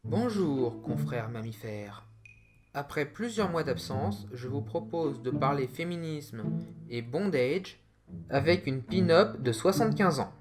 Bonjour, confrères mammifères. Après plusieurs mois d'absence, je vous propose de parler féminisme et bondage avec une pin-up de 75 ans.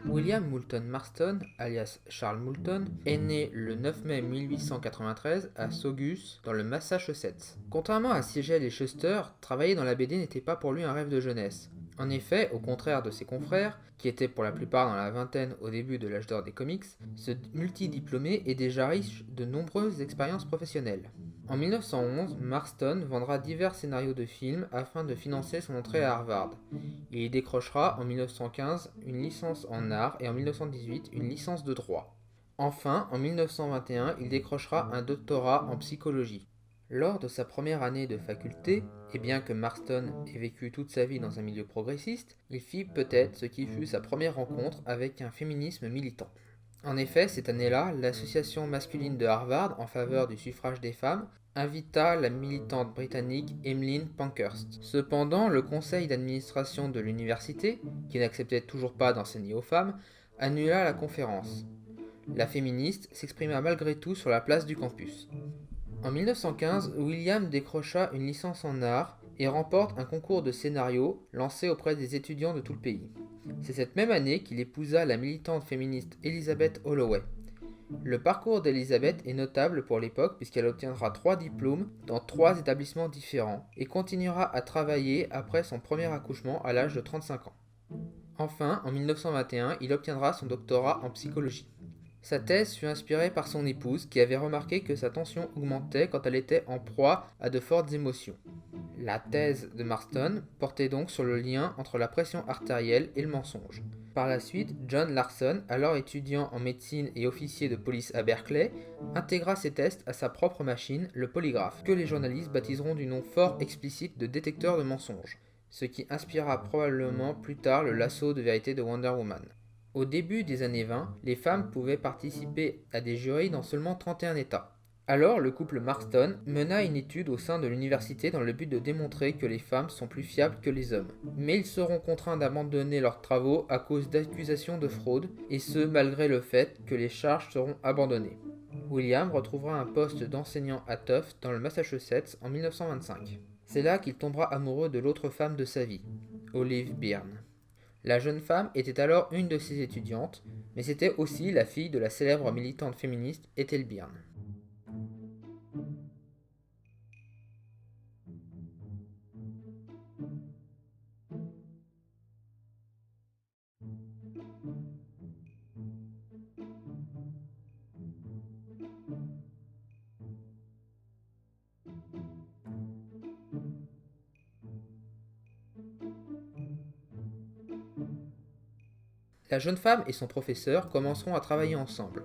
William Moulton Marston, alias Charles Moulton, est né le 9 mai 1893 à Saugus, dans le Massachusetts. Contrairement à Siegel et Schuster, travailler dans la BD n'était pas pour lui un rêve de jeunesse. En effet, au contraire de ses confrères, qui étaient pour la plupart dans la vingtaine au début de l'âge d'or des comics, ce multidiplômé est déjà riche de nombreuses expériences professionnelles. En 1911, Marston vendra divers scénarios de films afin de financer son entrée à Harvard. Il y décrochera en 1915 une licence en art et en 1918 une licence de droit. Enfin, en 1921, il décrochera un doctorat en psychologie. Lors de sa première année de faculté, et bien que Marston ait vécu toute sa vie dans un milieu progressiste, il fit peut-être ce qui fut sa première rencontre avec un féminisme militant. En effet, cette année-là, l'association masculine de Harvard en faveur du suffrage des femmes invita la militante britannique Emmeline Pankhurst. Cependant, le conseil d'administration de l'université, qui n'acceptait toujours pas d'enseigner aux femmes, annula la conférence. La féministe s'exprima malgré tout sur la place du campus. En 1915, William décrocha une licence en art et remporte un concours de scénario lancé auprès des étudiants de tout le pays. C'est cette même année qu'il épousa la militante féministe Elizabeth Holloway. Le parcours d'Elizabeth est notable pour l'époque puisqu'elle obtiendra 3 diplômes dans 3 établissements différents et continuera à travailler après son premier accouchement à l'âge de 35 ans. Enfin, en 1921, il obtiendra son doctorat en psychologie. Sa thèse fut inspirée par son épouse qui avait remarqué que sa tension augmentait quand elle était en proie à de fortes émotions. La thèse de Marston portait donc sur le lien entre la pression artérielle et le mensonge. Par la suite, John Larson, alors étudiant en médecine et officier de police à Berkeley, intégra ces tests à sa propre machine, le polygraphe, que les journalistes baptiseront du nom fort explicite de détecteur de mensonges, ce qui inspirera probablement plus tard le lasso de vérité de Wonder Woman. Au début des années 20, les femmes pouvaient participer à des jurys dans seulement 31 États. Alors, le couple Marston mena une étude au sein de l'université dans le but de démontrer que les femmes sont plus fiables que les hommes. Mais ils seront contraints d'abandonner leurs travaux à cause d'accusations de fraude, et ce malgré le fait que les charges seront abandonnées. William retrouvera un poste d'enseignant à Tufts dans le Massachusetts en 1925. C'est là qu'il tombera amoureux de l'autre femme de sa vie, Olive Byrne. La jeune femme était alors une de ses étudiantes, mais c'était aussi la fille de la célèbre militante féministe Ethel Byrne. La jeune femme et son professeur commenceront à travailler ensemble.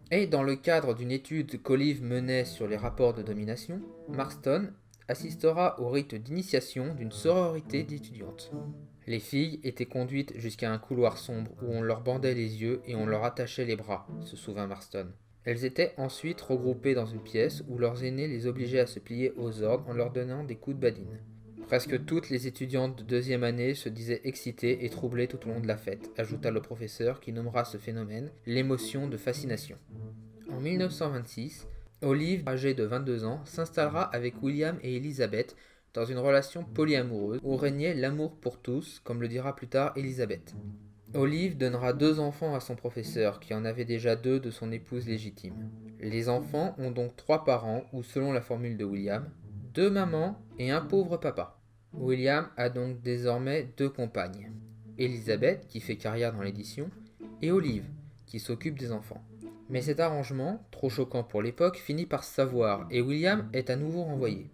Et dans le cadre d'une étude qu'Olive menait sur les rapports de domination, Marston assistera au rite d'initiation d'une sororité d'étudiantes. Les filles étaient conduites jusqu'à un couloir sombre où on leur bandait les yeux et on leur attachait les bras, se souvint Marston. Elles étaient ensuite regroupées dans une pièce où leurs aînés les obligeaient à se plier aux ordres en leur donnant des coups de badine. Presque toutes les étudiantes de deuxième année se disaient excitées et troublées tout au long de la fête, ajouta le professeur qui nommera ce phénomène l'émotion de fascination. En 1926, Olive, âgée de 22 ans, s'installera avec William et Elizabeth dans une relation polyamoureuse où régnait l'amour pour tous, comme le dira plus tard Elizabeth. Olive donnera 2 enfants à son professeur, qui en avait déjà 2 de son épouse légitime. Les enfants ont donc 3 parents, ou selon la formule de William, 2 mamans et un pauvre papa. William a donc désormais 2 compagnes. Elizabeth, qui fait carrière dans l'édition, et Olive, qui s'occupe des enfants. Mais cet arrangement, trop choquant pour l'époque, finit par se savoir, et William est à nouveau renvoyé.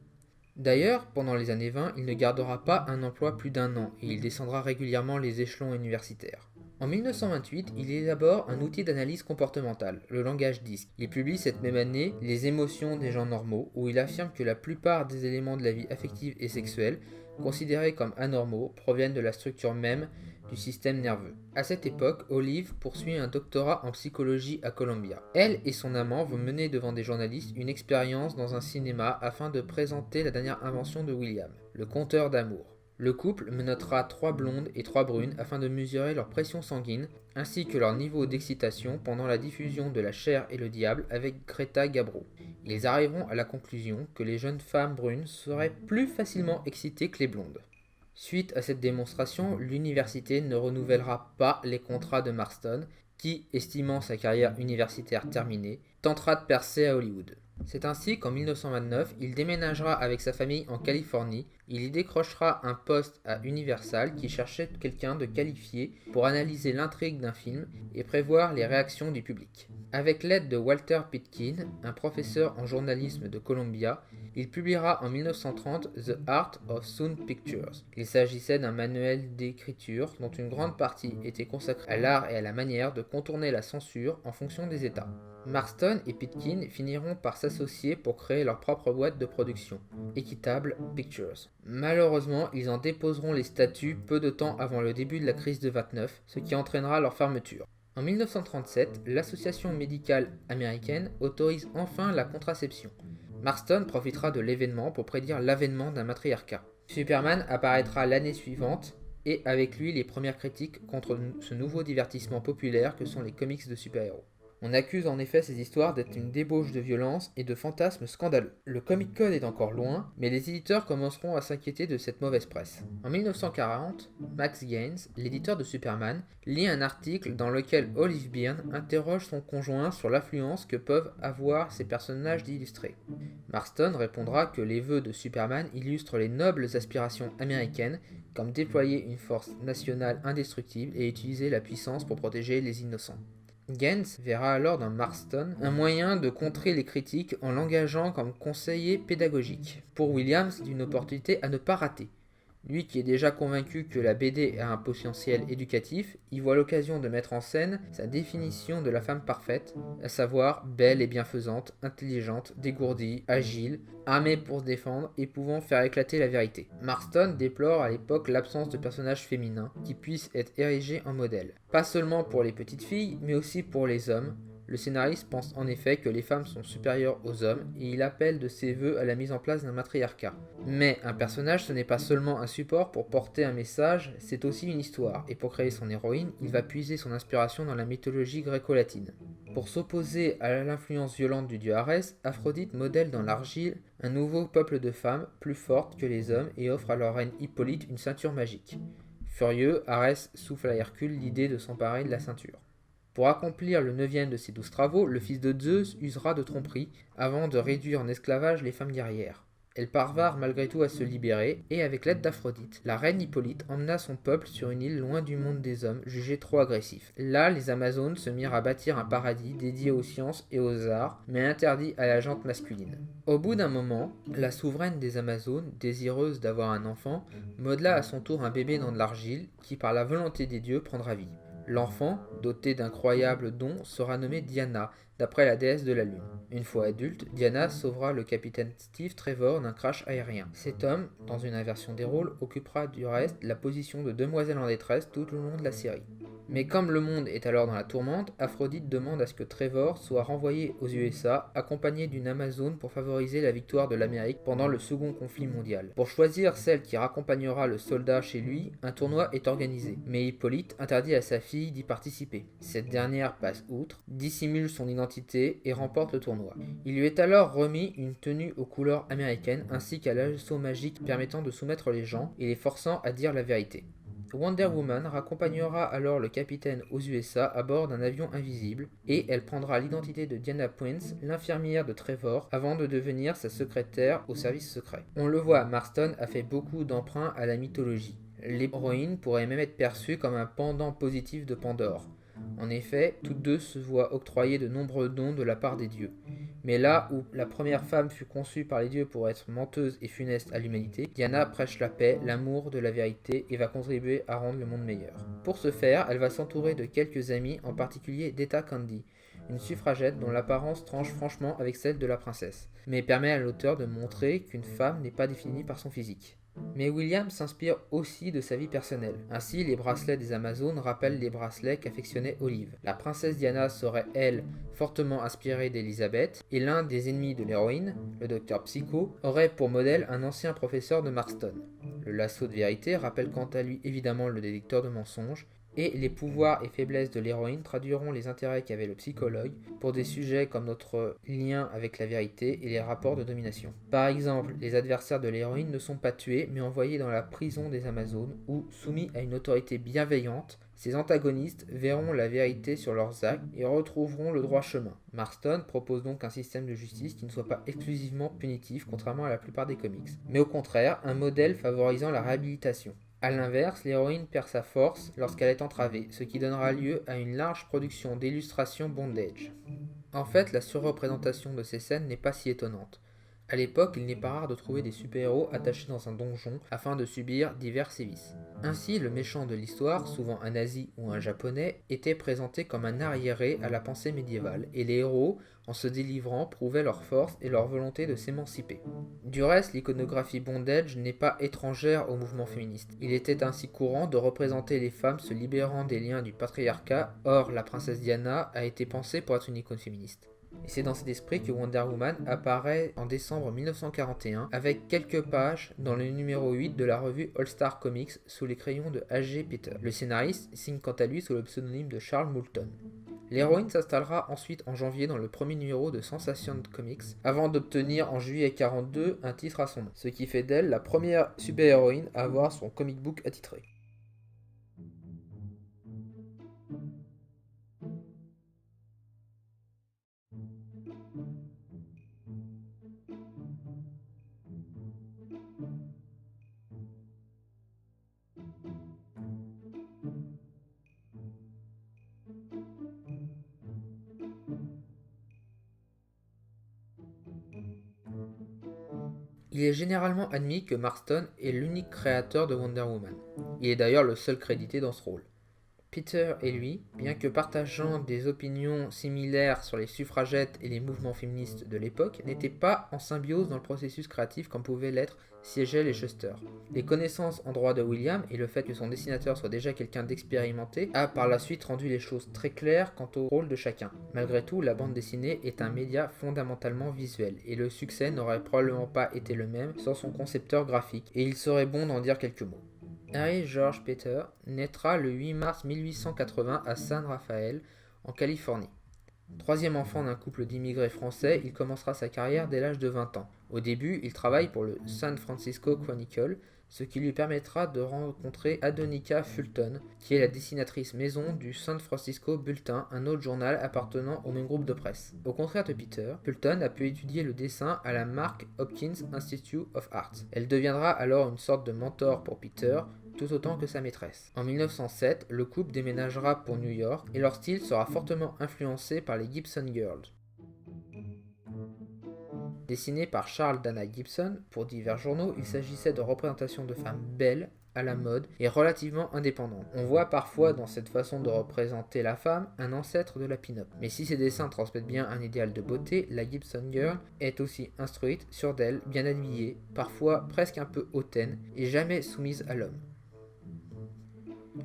D'ailleurs, pendant les années 20, il ne gardera pas un emploi plus d'1 an, et il descendra régulièrement les échelons universitaires. En 1928, il élabore un outil d'analyse comportementale, le langage DISC. Il publie cette même année Les émotions des gens normaux, où il affirme que la plupart des éléments de la vie affective et sexuelle, considérés comme anormaux, proviennent de la structure même du système nerveux. À cette époque, Olive poursuit un doctorat en psychologie à Columbia. Elle et son amant vont mener devant des journalistes une expérience dans un cinéma afin de présenter la dernière invention de William, le compteur d'amour. Le couple menottera 3 blondes et 3 brunes afin de mesurer leur pression sanguine ainsi que leur niveau d'excitation pendant la diffusion de La Chair et le Diable avec Greta Garbo. Ils arriveront à la conclusion que les jeunes femmes brunes seraient plus facilement excitées que les blondes. Suite à cette démonstration, l'université ne renouvellera pas les contrats de Marston, qui, estimant sa carrière universitaire terminée, tentera de percer à Hollywood. C'est ainsi qu'en 1929, il déménagera avec sa famille en Californie. Il y décrochera un poste à Universal qui cherchait quelqu'un de qualifié pour analyser l'intrigue d'un film et prévoir les réactions du public. Avec l'aide de Walter Pitkin, un professeur en journalisme de Columbia, il publiera en 1930 The Art of Sound Pictures. Il s'agissait d'un manuel d'écriture dont une grande partie était consacrée à l'art et à la manière de contourner la censure en fonction des États. Marston et Pitkin finiront par s'associer pour créer leur propre boîte de production, Equitable Pictures. Malheureusement, ils en déposeront les statuts peu de temps avant le début de la crise de 29, ce qui entraînera leur fermeture. En 1937, l'Association médicale américaine autorise enfin la contraception. Marston profitera de l'événement pour prédire l'avènement d'un matriarcat. Superman apparaîtra l'année suivante et avec lui les premières critiques contre ce nouveau divertissement populaire que sont les comics de super-héros. On accuse en effet ces histoires d'être une débauche de violence et de fantasmes scandaleux. Le Comic Code est encore loin, mais les éditeurs commenceront à s'inquiéter de cette mauvaise presse. En 1940, Max Gaines, l'éditeur de Superman, lit un article dans lequel Olive Byrne interroge son conjoint sur l'influence que peuvent avoir ces personnages illustrés. Marston répondra que les vœux de Superman illustrent les nobles aspirations américaines, comme déployer une force nationale indestructible et utiliser la puissance pour protéger les innocents. Gaines verra alors dans Marston un moyen de contrer les critiques en l'engageant comme conseiller pédagogique. Pour Williams, c'est une opportunité à ne pas rater. Lui qui est déjà convaincu que la BD a un potentiel éducatif, y voit l'occasion de mettre en scène sa définition de la femme parfaite, à savoir belle et bienfaisante, intelligente, dégourdie, agile, armée pour se défendre et pouvant faire éclater la vérité. Marston déplore à l'époque l'absence de personnages féminins qui puissent être érigés en modèle. Pas seulement pour les petites filles, mais aussi pour les hommes. Le scénariste pense en effet que les femmes sont supérieures aux hommes et il appelle de ses vœux à la mise en place d'un matriarcat. Mais un personnage, ce n'est pas seulement un support pour porter un message, c'est aussi une histoire, et pour créer son héroïne, il va puiser son inspiration dans la mythologie gréco-latine. Pour s'opposer à l'influence violente du dieu Arès, Aphrodite modèle dans l'argile un nouveau peuple de femmes plus fortes que les hommes et offre à leur reine Hippolyte une ceinture magique. Furieux, Arès souffle à Hercule l'idée de s'emparer de la ceinture. Pour accomplir le 9e de ses 12 travaux, le fils de Zeus usera de tromperie avant de réduire en esclavage les femmes guerrières. Elles parvinrent malgré tout à se libérer, et avec l'aide d'Aphrodite, la reine Hippolyte emmena son peuple sur une île loin du monde des hommes, jugé trop agressif. Là, les Amazones se mirent à bâtir un paradis dédié aux sciences et aux arts, mais interdit à la gente masculine. Au bout d'un moment, la souveraine des Amazones, désireuse d'avoir un enfant, modela à son tour un bébé dans de l'argile, qui par la volonté des dieux prendra vie. L'enfant, doté d'incroyables dons, sera nommé Diana, d'après la déesse de la Lune. Une fois adulte, Diana sauvera le capitaine Steve Trevor d'un crash aérien. Cet homme, dans une inversion des rôles, occupera du reste la position de demoiselle en détresse tout au long de la série. Mais comme le monde est alors dans la tourmente, Aphrodite demande à ce que Trevor soit renvoyé aux USA, accompagné d'une Amazone pour favoriser la victoire de l'Amérique pendant le second conflit mondial. Pour choisir celle qui raccompagnera le soldat chez lui, un tournoi est organisé, mais Hippolyte interdit à sa fille d'y participer. Cette dernière passe outre, dissimule son identité et remporte le tournoi. Il lui est alors remis une tenue aux couleurs américaines ainsi qu'à l'assaut magique permettant de soumettre les gens et les forçant à dire la vérité. Wonder Woman raccompagnera alors le capitaine aux USA à bord d'un avion invisible et elle prendra l'identité de Diana Prince, l'infirmière de Trevor, avant de devenir sa secrétaire au service secret. On le voit, Marston a fait beaucoup d'emprunts à la mythologie. L'héroïne pourrait même être perçue comme un pendant positif de Pandore. En effet, toutes deux se voient octroyer de nombreux dons de la part des dieux. Mais là où la première femme fut conçue par les dieux pour être menteuse et funeste à l'humanité, Diana prêche la paix, l'amour de la vérité et va contribuer à rendre le monde meilleur. Pour ce faire, elle va s'entourer de quelques amis, en particulier d'Etta Candy, une suffragette dont l'apparence tranche franchement avec celle de la princesse, mais permet à l'auteur de montrer qu'une femme n'est pas définie par son physique. Mais William s'inspire aussi de sa vie personnelle. Ainsi, les bracelets des Amazones rappellent les bracelets qu'affectionnait Olive. La princesse Diana serait, elle, fortement inspirée d'Elizabeth, et l'un des ennemis de l'héroïne, le docteur Psycho, aurait pour modèle un ancien professeur de Marston. Le lasso de vérité rappelle quant à lui évidemment le détecteur de mensonges, et les pouvoirs et faiblesses de l'héroïne traduiront les intérêts qu'avait le psychologue pour des sujets comme notre lien avec la vérité et les rapports de domination. Par exemple, les adversaires de l'héroïne ne sont pas tués mais envoyés dans la prison des Amazones où, soumis à une autorité bienveillante, ces antagonistes verront la vérité sur leurs actes et retrouveront le droit chemin. Marston propose donc un système de justice qui ne soit pas exclusivement punitif, contrairement à la plupart des comics, mais au contraire un modèle favorisant la réhabilitation. A l'inverse, l'héroïne perd sa force lorsqu'elle est entravée, ce qui donnera lieu à une large production d'illustrations bondage. En fait, la surreprésentation de ces scènes n'est pas si étonnante. A l'époque, il n'est pas rare de trouver des super-héros attachés dans un donjon afin de subir divers sévices. Ainsi, le méchant de l'histoire, souvent un nazi ou un japonais, était présenté comme un arriéré à la pensée médiévale, et les héros, en se délivrant, prouvaient leur force et leur volonté de s'émanciper. Du reste, l'iconographie bondage n'est pas étrangère au mouvement féministe. Il était ainsi courant de représenter les femmes se libérant des liens du patriarcat, or la princesse Diana a été pensée pour être une icône féministe. Et c'est dans cet esprit que Wonder Woman apparaît en décembre 1941 avec quelques pages dans le numéro 8 de la revue All Star Comics sous les crayons de H.G. Peter. Le scénariste signe quant à lui sous le pseudonyme de Charles Moulton. L'héroïne s'installera ensuite en janvier dans le premier numéro de Sensation Comics avant d'obtenir en juillet 1942 un titre à son nom, ce qui fait d'elle la première super-héroïne à avoir son comic book attitré. Il est généralement admis que Marston est l'unique créateur de Wonder Woman. Il est d'ailleurs le seul crédité dans ce rôle. Peter et lui, bien que partageant des opinions similaires sur les suffragettes et les mouvements féministes de l'époque, n'étaient pas en symbiose dans le processus créatif comme pouvaient l'être Siegel et Shuster. Les connaissances en droit de William et le fait que son dessinateur soit déjà quelqu'un d'expérimenté a par la suite rendu les choses très claires quant au rôle de chacun. Malgré tout, la bande dessinée est un média fondamentalement visuel et le succès n'aurait probablement pas été le même sans son concepteur graphique, et il serait bon d'en dire quelques mots. Harry George Peter naîtra le 8 mars 1880 à San Rafael, en Californie. Troisième enfant d'un couple d'immigrés français, il commencera sa carrière dès l'âge de 20 ans. Au début, il travaille pour le San Francisco Chronicle, ce qui lui permettra de rencontrer Adonica Fulton, qui est la dessinatrice maison du San Francisco Bulletin, un autre journal appartenant au même groupe de presse. Au contraire de Peter, Fulton a pu étudier le dessin à la Mark Hopkins Institute of Art. Elle deviendra alors une sorte de mentor pour Peter, tout autant que sa maîtresse. En 1907, le couple déménagera pour New York et leur style sera fortement influencé par les Gibson Girls. Dessiné par Charles Dana Gibson pour divers journaux, il s'agissait de représentations de femmes belles, à la mode et relativement indépendantes. On voit parfois dans cette façon de représenter la femme un ancêtre de la pin-up. Mais si ces dessins transmettent bien un idéal de beauté, la Gibson Girl est aussi instruite, sûre d'elle, bien habillée, parfois presque un peu hautaine et jamais soumise à l'homme.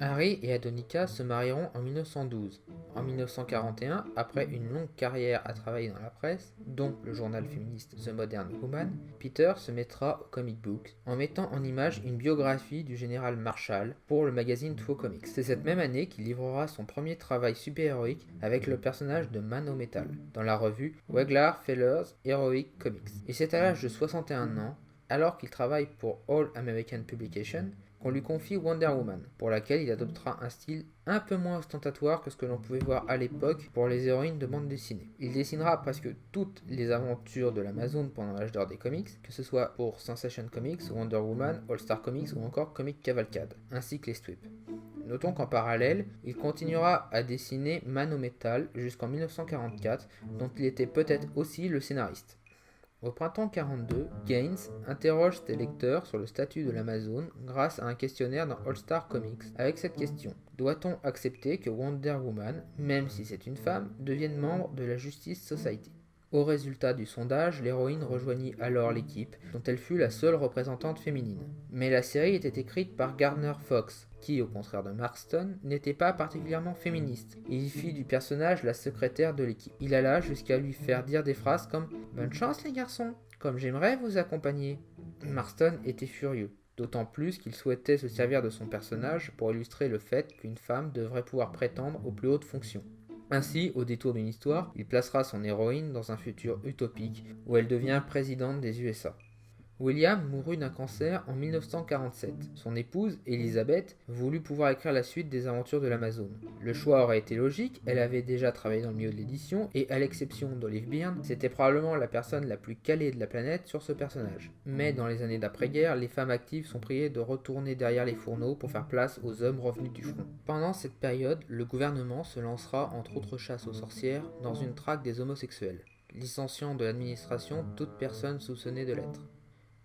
Harry et Adonica se marieront en 1912. En 1941, après une longue carrière à travailler dans la presse, dont le journal féministe The Modern Woman, Peter se mettra au comic book en mettant en image une biographie du général Marshall pour le magazine Two Comics. C'est cette même année qu'il livrera son premier travail super-héroïque avec le personnage de Man o' Metal dans la revue Weglar Feller's Heroic Comics. Et c'est à l'âge de 61 ans, alors qu'il travaille pour All American Publication, qu'on lui confie Wonder Woman, pour laquelle il adoptera un style un peu moins ostentatoire que ce que l'on pouvait voir à l'époque pour les héroïnes de bande dessinée. Il dessinera presque toutes les aventures de l'Amazon pendant l'âge d'or des comics, que ce soit pour Sensation Comics, Wonder Woman, All Star Comics ou encore Comic Cavalcade, ainsi que les strips. Notons qu'en parallèle, il continuera à dessiner Man o' Metal jusqu'en 1944, dont il était peut-être aussi le scénariste. Au printemps 42, Gaines interroge ses lecteurs sur le statut de l'Amazon grâce à un questionnaire dans All Star Comics avec cette question: doit-on accepter que Wonder Woman, même si c'est une femme, devienne membre de la Justice Society? Au résultat du sondage, l'héroïne rejoignit alors l'équipe, dont elle fut la seule représentante féminine. Mais la série était écrite par Gardner Fox, qui, au contraire de Marston, n'était pas particulièrement féministe. Il y fit du personnage la secrétaire de l'équipe. Il alla jusqu'à lui faire dire des phrases comme « Bonne chance les garçons, comme j'aimerais vous accompagner ». Marston était furieux, d'autant plus qu'il souhaitait se servir de son personnage pour illustrer le fait qu'une femme devrait pouvoir prétendre aux plus hautes fonctions. Ainsi, au détour d'une histoire, il placera son héroïne dans un futur utopique où elle devient présidente des USA. William mourut d'un cancer en 1947. Son épouse, Elizabeth, voulut pouvoir écrire la suite des aventures de l'Amazone. Le choix aurait été logique, elle avait déjà travaillé dans le milieu de l'édition et, à l'exception d'Olive Byrne, c'était probablement la personne la plus calée de la planète sur ce personnage. Mais dans les années d'après-guerre, les femmes actives sont priées de retourner derrière les fourneaux pour faire place aux hommes revenus du front. Pendant cette période, le gouvernement se lancera, entre autres chasses aux sorcières, dans une traque des homosexuels, licenciant de l'administration toute personne soupçonnée de l'être.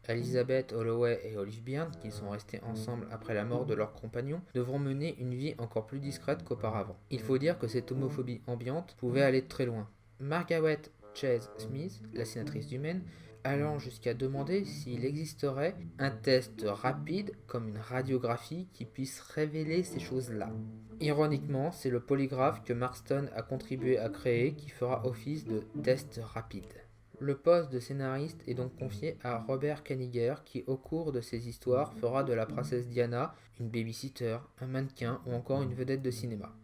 Elizabeth Holloway et Olive Byrne, qui sont restés ensemble après la mort de leurs compagnons, devront mener une vie encore plus discrète qu'auparavant. Il faut dire que cette homophobie ambiante pouvait aller très loin. Margaret Chase Smith, la sénatrice du Maine, allant jusqu'à demander s'il existerait un test rapide comme une radiographie qui puisse révéler ces choses-là. Ironiquement, c'est le polygraphe que Marston a contribué à créer qui fera office de test rapide. Le poste de scénariste est donc confié à Robert Kanigher qui, au cours de ses histoires, fera de la princesse Diana une babysitter, un mannequin ou encore une vedette de cinéma.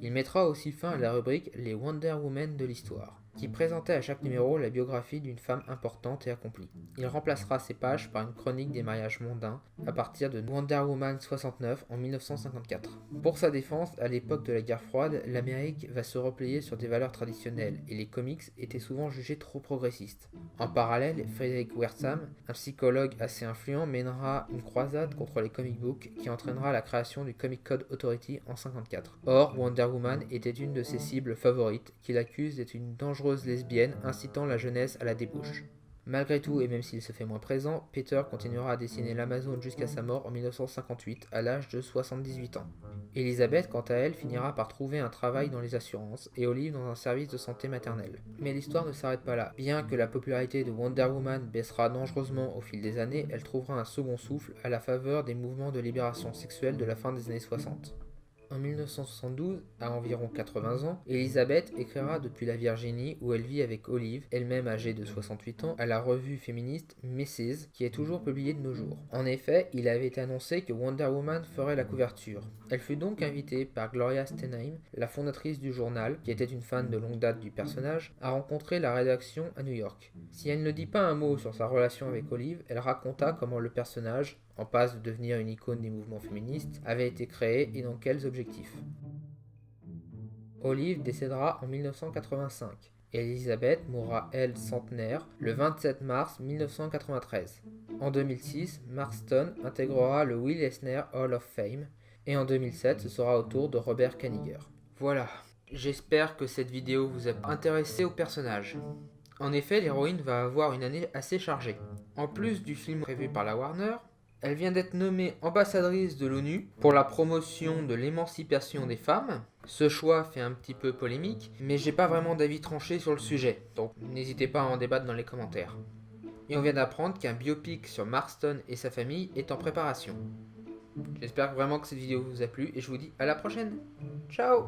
Il mettra aussi fin à la rubrique « Les Wonder Woman de l'histoire », qui présentait à chaque numéro la biographie d'une femme importante et accomplie. Il remplacera ces pages par une chronique des mariages mondains à partir de Wonder Woman 69 en 1954. Pour sa défense, à l'époque de la guerre froide, l'Amérique va se replier sur des valeurs traditionnelles et les comics étaient souvent jugés trop progressistes. En parallèle, Frederick Wertham, un psychologue assez influent, mènera une croisade contre les comic books qui entraînera la création du Comic Code Authority en 1954. Or, Wonder Woman était une de ses cibles favorites, qu'il accuse d'être une dangereuse lesbienne incitant la jeunesse à la débauche. Malgré tout, et même s'il se fait moins présent, Peter continuera à dessiner l'Amazone jusqu'à sa mort en 1958, à l'âge de 78 ans. Elizabeth, quant à elle, finira par trouver un travail dans les assurances, et Olive dans un service de santé maternelle. Mais l'histoire ne s'arrête pas là. Bien que la popularité de Wonder Woman baissera dangereusement au fil des années, elle trouvera un second souffle à la faveur des mouvements de libération sexuelle de la fin des années 60. En 1972, à environ 80 ans, Elizabeth écrira depuis la Virginie où elle vit avec Olive, elle-même âgée de 68 ans, à la revue féministe Mrs. qui est toujours publiée de nos jours. En effet, il avait été annoncé que Wonder Woman ferait la couverture. Elle fut donc invitée par Gloria Steinem, la fondatrice du journal, qui était une fan de longue date du personnage, à rencontrer la rédaction à New York. Si elle ne dit pas un mot sur sa relation avec Olive, elle raconta comment le personnage, en passe de devenir une icône des mouvements féministes, avait été créé et dans quels objectifs. Olive décédera en 1985 et Elizabeth mourra, elle, centenaire, le 27 mars 1993. En 2006, Marston intégrera le Will Eisner Hall of Fame et en 2007, ce sera au tour de Robert Kanigher. Voilà, j'espère que cette vidéo vous a intéressé au personnage. En effet, l'héroïne va avoir une année assez chargée. En plus du film prévu par la Warner, elle vient d'être nommée ambassadrice de l'ONU pour la promotion de l'émancipation des femmes. Ce choix fait un petit peu polémique, mais j'ai pas vraiment d'avis tranché sur le sujet, donc n'hésitez pas à en débattre dans les commentaires. Et on vient d'apprendre qu'un biopic sur Marston et sa famille est en préparation. J'espère vraiment que cette vidéo vous a plu et je vous dis à la prochaine. Ciao!